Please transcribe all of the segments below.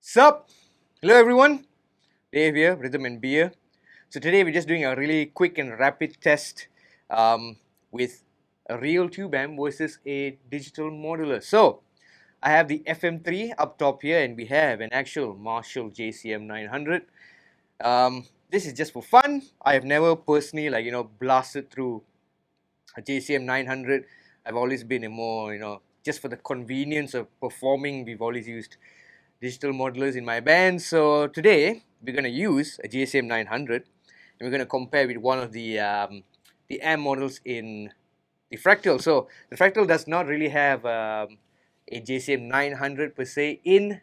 Sup? Hello everyone, Dave here, Rhythm and Beer. So today we're just doing a really quick and rapid test with a real tube amp versus a digital modular. So I have the FM3 up top here and we have an actual Marshall JCM900. This is just for fun. I have never personally blasted through a JCM900. I've always been a more, just for the convenience of performing, we've always used digital modelers in my band. So today we're going to use a JCM 900 and we're going to compare with one of the amp models in the Fractal. So the Fractal does not really have a JCM 900 per se in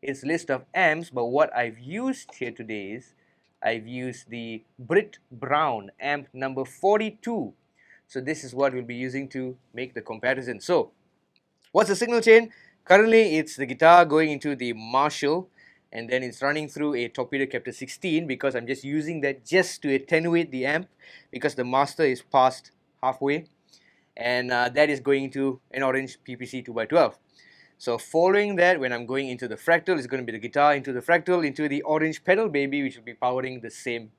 its list of amps, but what I've used here today is I've used the Brit Brown amp number 42. So this is what we'll be using to make the comparison. So what's the signal chain? Currently it's the guitar going into the Marshall and then it's running through a torpedo captor 16 because I'm just using that just to attenuate the amp because the master is past halfway, and that is going into an orange PPC 2x12. So following that, when I'm going into the Fractal, it's going to be the guitar into the Fractal into the orange pedal baby, which will be powering the same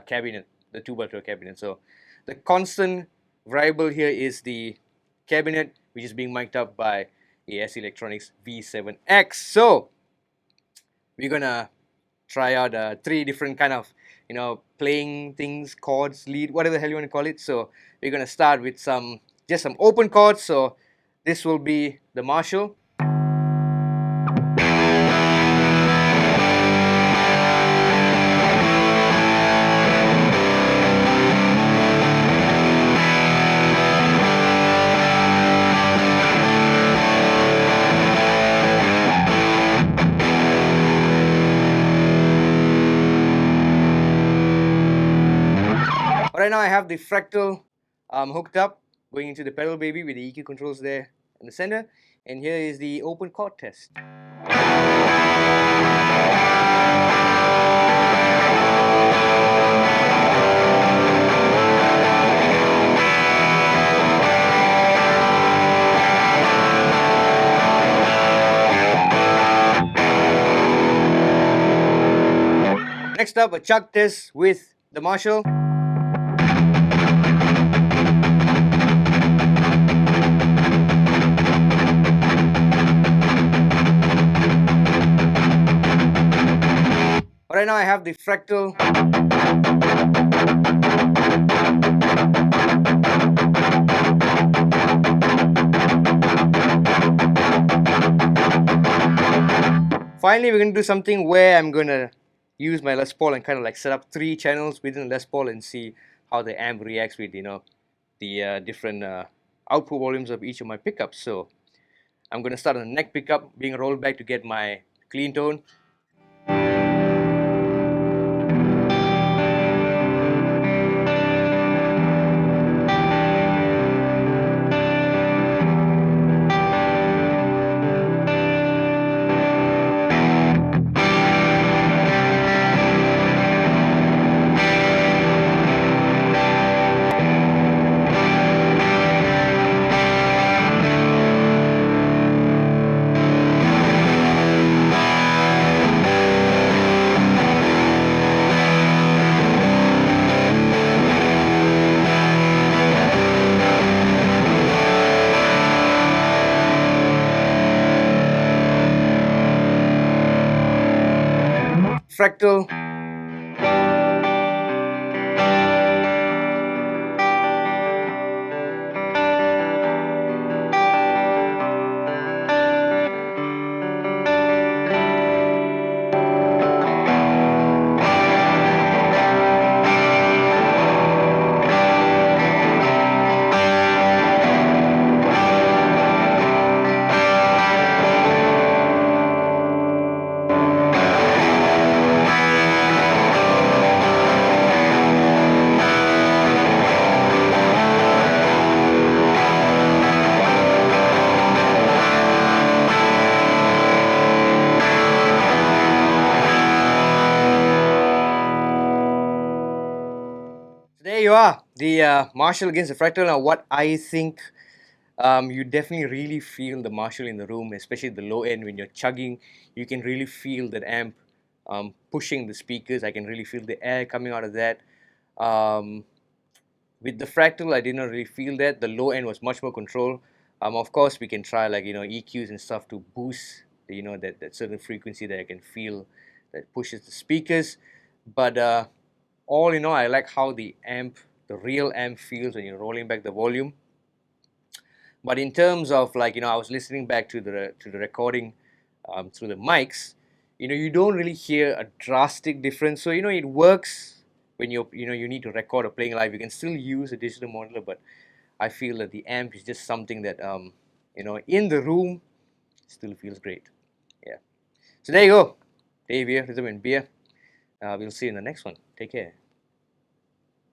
cabinet, the 2x12 cabinet. So the constant variable here is the cabinet, which is being mic'd up by AS Electronics V7X. So we're gonna try out 3 different kind of playing things, chords, lead, whatever the hell you want to call it. So we're gonna start with just some open chords. So this will be the Marshall. Right now I have the Fractal hooked up, going into the pedal baby with the EQ controls there in the center, and here is the open chord test. Next up, a Chug test with the Marshall. Right now I have the Fractal. Finally, we're going to do something where I'm going to use my Les Paul and kind of like set up 3 channels within Les Paul and see how the amp reacts with the different output volumes of each of my pickups. So I'm going to start on the neck pickup, being rolled back to get my clean tone. Fractal. There you are, the Marshall against the Fractal. Now what I think you definitely really feel the Marshall in the room, especially the low end when you're chugging. You can really feel that amp pushing the speakers. I can really feel the air coming out of that. Um, with the Fractal, I did not really feel that. The low end was much more control. Of course, we can try like EQs and stuff to boost that certain frequency that I can feel that pushes the speakers. But all in all, I like how the real amp feels when you're rolling back the volume. But in terms of like I was listening back to the recording through the mics. You don't really hear a drastic difference. So it works when you need to record or playing live. You can still use a digital modeler, but I feel that the amp is just something that in the room still feels great. Yeah. So there you go. Dave here, Rhythm and Beer. We'll see you in the next one. Take care.